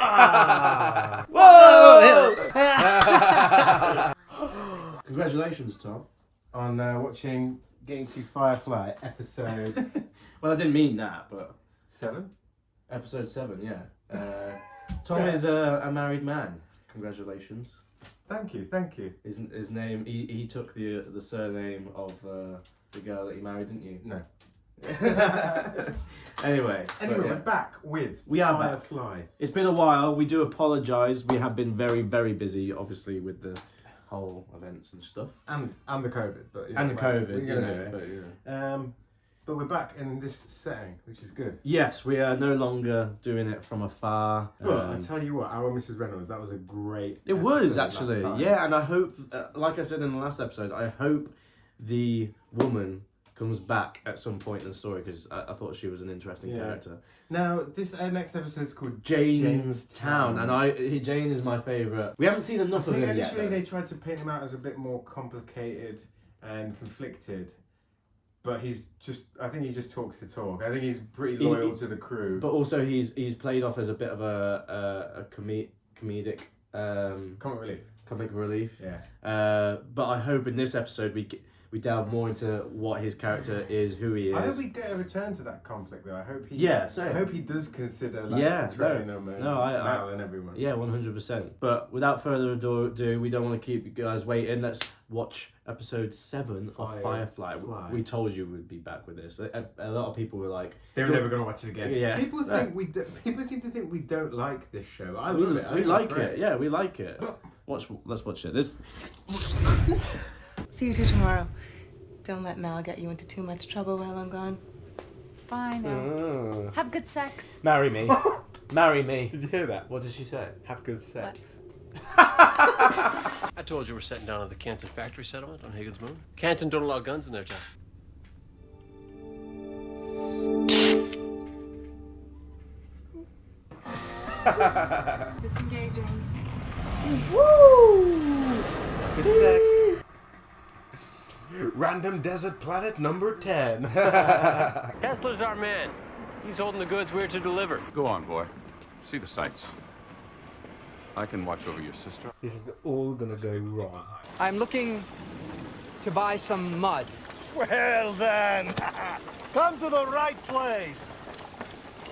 Ah! Whoa! Congratulations, Tom. On getting to Firefly episode Well, I didn't mean that, but 7. episode 7, yeah. Tom is a married man. Congratulations. Thank you. His name. He took the surname of the girl that he married, didn't you? No. Anyway, We're back with Firefly. It's been a while. We do apologise. We have been very, very busy, obviously, with the whole events and stuff. And the COVID, but but we're back in this setting, which is good. Yes, we are no longer doing it from afar. But I tell you what, our Mrs. Reynolds, that was a great. It was actually, yeah, and I hope, like I said in the last episode, I hope the woman comes back at some point in the story because I thought she was an interesting character. Now, this next episode is called Jayne's Town, and Jayne is my favourite. We haven't seen enough of him yet. Initially, they tried to paint him out as a bit more complicated and conflicted, but I think he just talks the talk. I think he's pretty loyal to the crew. But also, he's played off as a bit of a comedic comic relief. Yeah. But I hope in this episode we delve more into what his character is, who he is. I hope we get a return to that conflict, though. I hope he does consider betraying them and battling everyone. Yeah, 100%. But without further ado, we don't want to keep you guys waiting. Let's watch episode 7 of Firefly. We told you we'd be back with this. A lot of people were like, they were never going to watch it again. Yeah. People seem to think we don't like this show. I love it. We like it. Yeah, we like it. Let's watch it. See you two tomorrow. Don't let Mal get you into too much trouble while I'm gone. Fine. Have good sex. Marry me. Marry me. Did you hear that? What did she say? Have good sex. I told you we're setting down at the Canton factory settlement on Higgins Moon. Canton don't allow guns in their town. Disengaging. Woo! Good sex. Random desert planet number 10. Kessler's our man. He's holding the goods we're to deliver. Go on, boy. See the sights. I can watch over your sister. This is all gonna go wrong. I'm looking to buy some mud. Well then, come to the right place.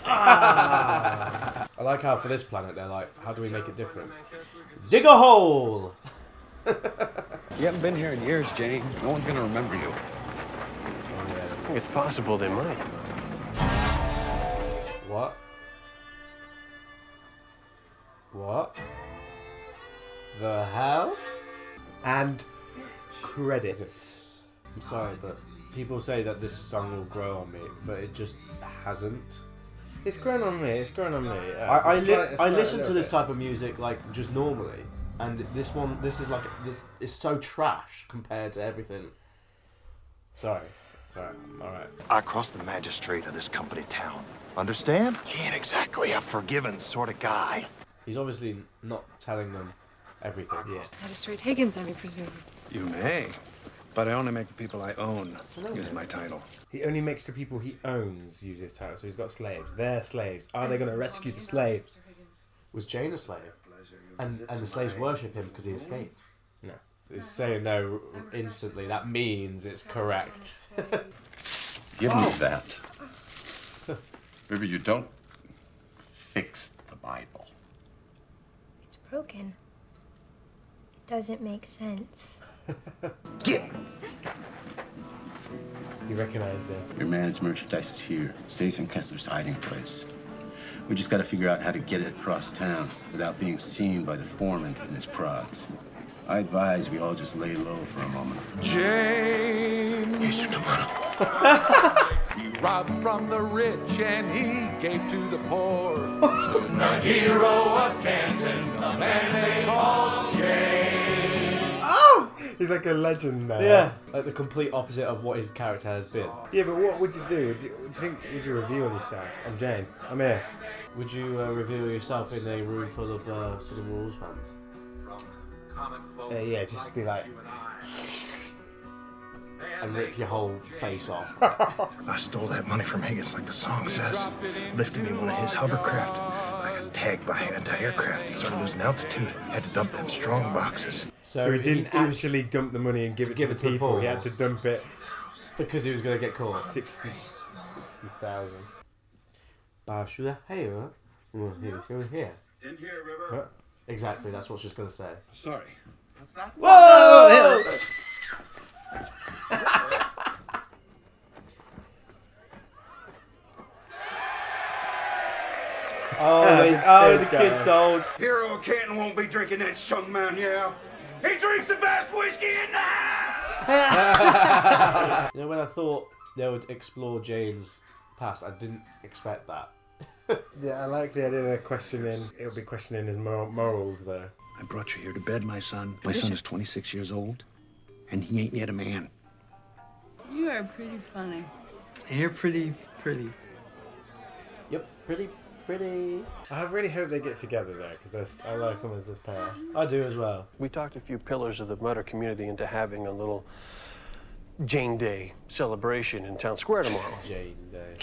I like how for this planet they're like, how do we make it different? Dig a hole! You haven't been here in years, Jayne. No one's gonna remember you. I think it's possible they might. What? What? The hell? And credits. I'm sorry, but people say that this song will grow on me, but it just hasn't. It's grown on me. I listen to this type of music like just normally, and this is so trash compared to everything. Sorry, alright. I crossed the magistrate of this company town. Understand? He ain't exactly a forgiving sort of guy. He's obviously not telling them everything. Yeah. Magistrate Higgins, I presume. You may, but I only make the people I own use my title. He only makes the people he owns use his title. So he's got slaves. They're slaves. Are they going to rescue the slaves? Was Jayne a slave? And the slaves worship him because he escaped? No. He's saying no instantly. That means it's correct. Give me that. Maybe you don't fix the Bible. It's broken. It doesn't make sense. Get. You recognized him. Your man's merchandise is here, safe in Kessler's hiding place. We just gotta figure out how to get it across town without being seen by the foreman and his prods. I advise we all just lay low for a moment. Jayne. Here's your tomato. Robbed from the rich and he gave to the poor. The hero of Canton, the man they call Jayne. Oh! He's like a legend now. Yeah, like the complete opposite of what his character has been. Yeah, but what would you do? Would you reveal yourself? I'm Jayne. I'm here. Would you reveal yourself in a room full of Cinema Rules fans? Yeah, just be like... and rip your whole face off. I stole that money from Higgins like the song says. Lifted me one of his hovercraft. I got tagged by anti-aircraft. Started losing altitude. Had to dump them strong boxes. So he didn't actually dump the money and give it to the people. He had to dump it because he was going to get caught. 60,000. Here. In here, River. Exactly, that's what she's going to say. Sorry. What's that? Whoa! The kid's old. Hero of Canton won't be drinking that Shung Man, yeah. He drinks the best whiskey in the house! You know, when I thought they would explore Jayne's past, I didn't expect that. Yeah, I like the idea they're questioning. It'll be questioning his morals there. I brought you here to bed, my son. My son is 26 years old, and he ain't yet a man. You are pretty funny. You're pretty. Yep, pretty. I really hope they get together there, because I like them as a pair. I do as well. We talked a few pillars of the murder community into having a little Jayne Day celebration in Town Square tomorrow. Jayne Day.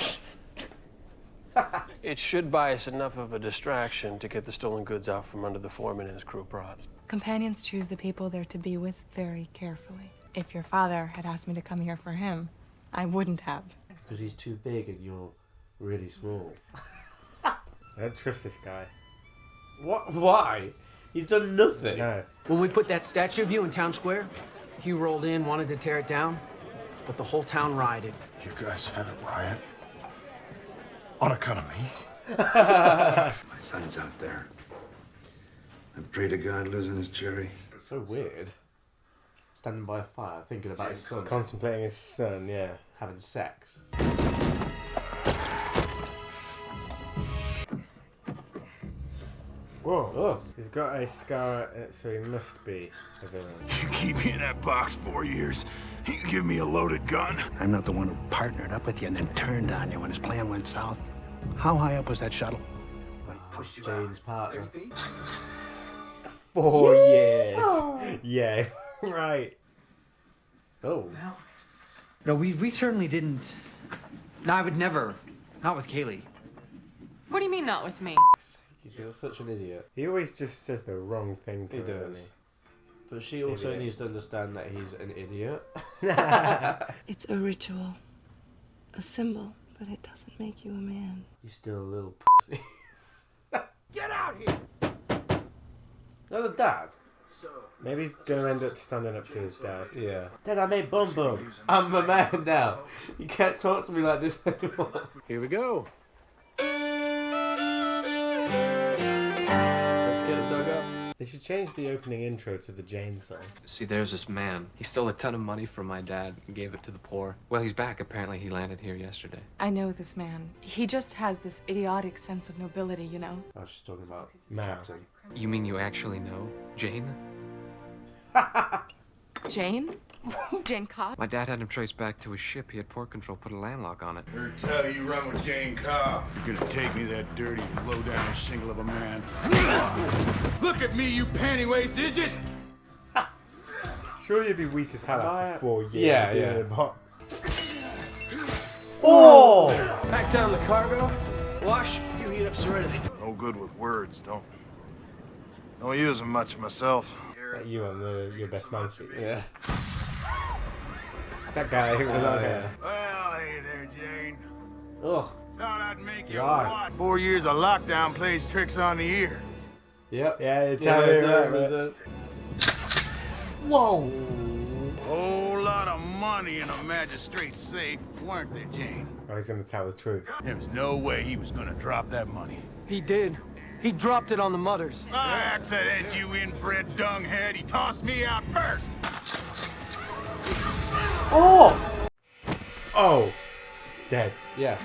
It should buy us enough of a distraction to get the stolen goods out from under the foreman and his crew prods. Companions choose the people they're to be with very carefully. If your father had asked me to come here for him, I wouldn't have. Because he's too big and you're really small. I don't trust this guy. What? Why? He's done nothing. No. When we put that statue of you in Town Square, Hugh rolled in, wanted to tear it down, but the whole town rioted. You guys had a riot? On account of me? My son's out there. I pray to God losing his cherry. So weird. Standing by a fire, thinking about his son. Contemplating his son, yeah. Having sex. Whoa. Oh. He's got a scar, so he must be a villain. You keep me in that box 4 years. You give me a loaded gun. I'm not the one who partnered up with you and then turned on you when his plan went south. How high up was that shuttle? Jayne's partner. 4 years. Yeah, right. Oh. No, we certainly didn't. No, I would never. Not with Kaylee. What do you mean not with me? You're such an idiot. He always just says the wrong thing to He her, does. doesn't But she also needs to understand that he's an idiot. It's a ritual, a symbol, but it doesn't make you a man. You're still a little pussy. Get out here! Not the dad? Maybe he's going to end up standing up to his dad. Yeah. Dad, I made Bum Bum. I'm a man now. You can't talk to me like this anymore. Here we go. Let's get it dug up. They should change the opening intro to the Jayne song. See, there's this man. He stole a ton of money from my dad and gave it to the poor. Well, he's back. Apparently, he landed here yesterday. I know this man. He just has this idiotic sense of nobility, you know? I was just talking about Captain. You mean you actually know Jayne? Jayne? Jayne Cobb? My dad had him traced back to his ship. He had port control, put a landlock on it. Heard tell you run with Jayne Cobb. You're gonna take me that dirty, low-down shingle of a man. Look at me, you panty-waist idiot! Surely you'd be weak as hell after 4 years Yeah, of being yeah. in a box. Oh! Pack down the cargo. Wash, you heat up Serenity. No good with words, don't use them much myself. Is that you on your best man speech? Yeah. It's that guy with the long hair. Well, hey there, Jayne. Ugh. Thought I'd make you God. watch. 4 years of lockdown plays tricks on the ear. Yep. Yeah, it's Yeah, how it it does, right, it does. Whoa! Whole lot of money in a magistrate's safe, weren't there, Jayne? Oh, he's going to tell the truth. There was no way he was gonna drop that money. He did. He dropped it on the mudders. That's it, you inbred dunghead. He tossed me out first. Oh! Oh! Dead. Yeah.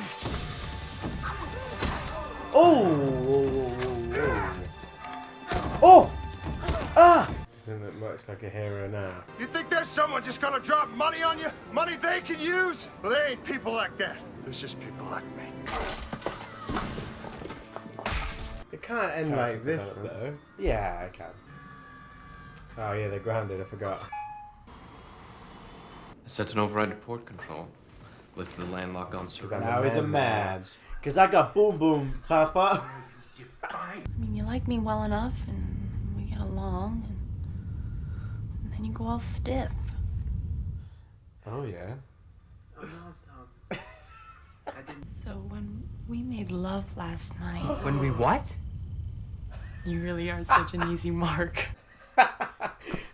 Oh! Oh! Ah! Doesn't look much like a hero now. You think there's someone just gonna drop money on you? Money they can use? Well, there ain't people like that. There's just people like me. It can't end like this, though. Yeah, I can. Oh, yeah, they're grounded. I forgot. I sent an override to port control. Lifted the landlock on Serenity. Now he's a man. Because I got boom boom, papa. I mean, you like me well enough, and we get along, and then you go all stiff. Oh yeah. So when we made love last night... When we what? You really are such an easy mark.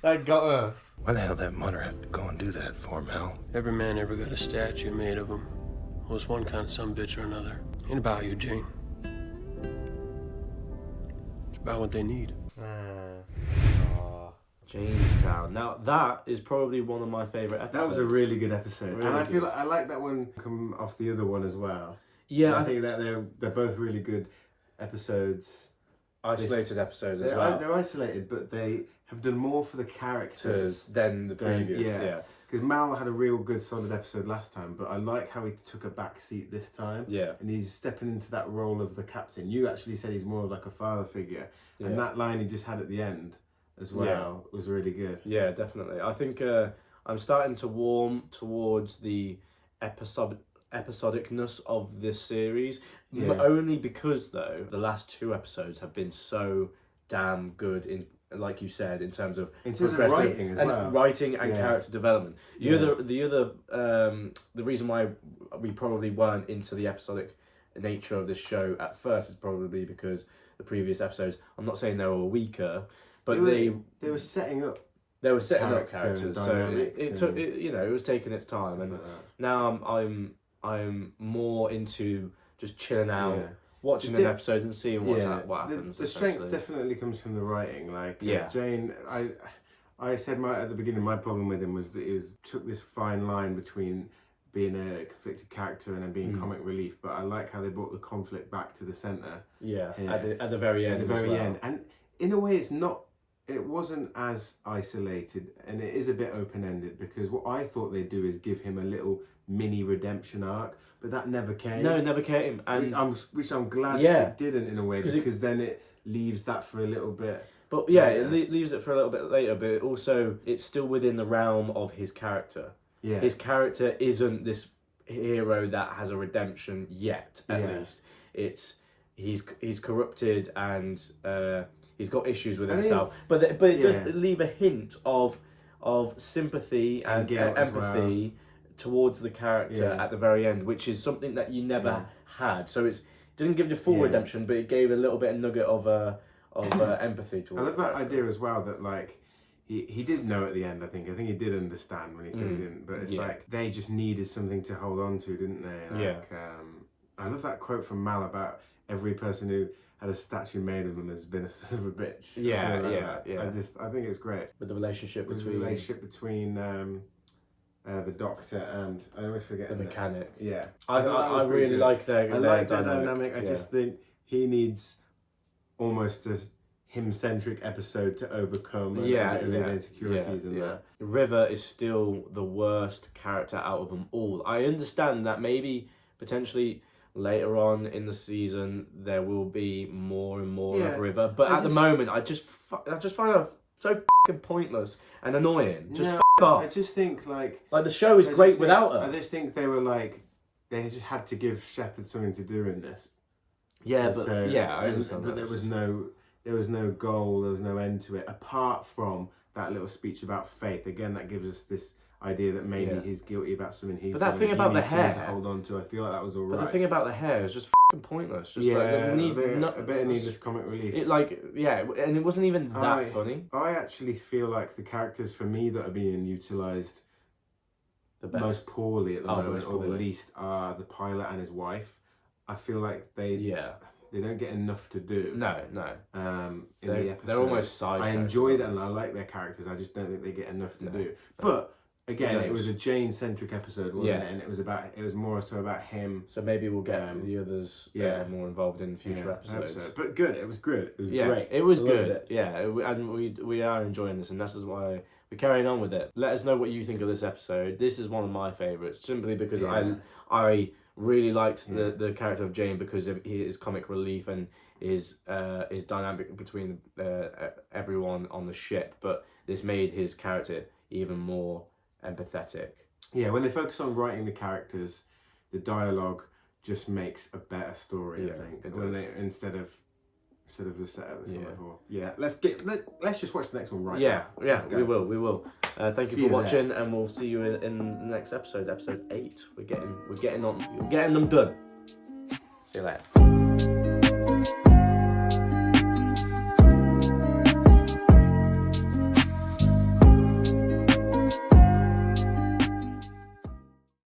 That got us. Why the hell that mother have to go and do that for, Mel? Every man ever got a statue made of him. Was one kind of sumbitch or another. Ain't about you, Jayne. It's about what they need. Jamestown. Now that is probably one of my favourite episodes. That was a really good episode, Really and I good. feel like I like that one come off the other one as well. Yeah, I think that they're both really good episodes. Isolated episodes as they're, well. They're isolated, but they have done more for the characters than the previous. Yeah. Because Mal had a real good solid episode last time, but I like how he took a back seat this time. Yeah. And he's stepping into that role of the captain. You actually said he's more of like a father figure, Yeah. and that line he just had at the end as well was really good. Yeah, definitely. I think I'm starting to warm towards the episodicness of this series. Yeah. Only because, though, the last 2 episodes have been so damn good in, like you said, in terms of writing as well. writing and character development. The reason why we probably weren't into the episodic nature of this show at first is probably because the previous episodes, I'm not saying they were weaker, but they were setting up. They were setting up character characters, so dynamics it took it was taking its time, and like that. now I'm more into just chilling out, Yeah. watching an episode and seeing what happens. The strength definitely comes from the writing. Like Jayne, I said at the beginning, my problem with him was that he took this fine line between being a conflicted character and then being comic relief. But I like how they brought the conflict back to the centre. Yeah, at the very end. At the very end, and in a way, it wasn't as isolated, and it is a bit open-ended, because what I thought they'd do is give him a little mini redemption arc, but that never came. No, it never came, and which I'm glad it didn't in a way, because then it leaves that for a little bit. But yeah, it leaves it for a little bit later, but also it's still within the realm of his character. Yeah. His character isn't this hero that has a redemption yet, at least. He's corrupted and he's got issues with himself. But it does leave a hint of sympathy and empathy towards the character at the very end, which is something that you never had. So it doesn't give you full redemption, but it gave a little bit of nugget of empathy towards. I love that idea as well, that like he did know at the end. I think he did understand when he said he didn't, but it's like they just needed something to hold on to, didn't they? Like, I love that quote from Mal about every person who had a statue made of them has been a son of a bitch. Yeah. I think it's great. With the relationship between the doctor and I always forget the mechanic. Yeah, I really like their dynamic. I just think he needs almost a him-centric episode to overcome his insecurities and that. River is still the worst character out of them all. I understand that maybe potentially later on in the season there will be more and more of River, but at the moment I just find her so fucking pointless and annoying. Just f*** off. I just think like the show is great without her. I just think they were like they just had to give Shepard something to do in this. Yeah, but I understand. But there was no goal, there was no end to it, apart from that little speech about faith. Again, that gives us this idea that maybe he's guilty about something he's But that done. thing about the hair to hold on to, I feel like that was all right. But the thing about the hair is just fucking pointless. Just a bit of needless comic relief. And it wasn't even that funny. I actually feel like the characters for me that are being utilised the most poorly at the moment, or the least, are the pilot and his wife. I feel like they don't get enough to do. No. In the episode, they're almost side. I enjoy them and I like their characters. I just don't think they get enough to do. But again, it was a Jayne-centric episode, wasn't it? And it was more so about him. So maybe we'll get the others more involved in future episodes. But good. It was good. It was great. It was good. And we are enjoying this, and that's why we're carrying on with it. Let us know what you think of this episode. This is one of my favourites, simply because I really liked the character of Jayne because of his comic relief and his dynamic between everyone on the ship. But this made his character even more empathetic. Yeah, when they focus on writing the characters, the dialogue just makes a better story. I think instead of Should have just set up this one before. Yeah, let's just watch the next one right now. Yeah, we will. Thank you for watching, and we'll see you in the next episode, episode 8. We're getting them done. See you later.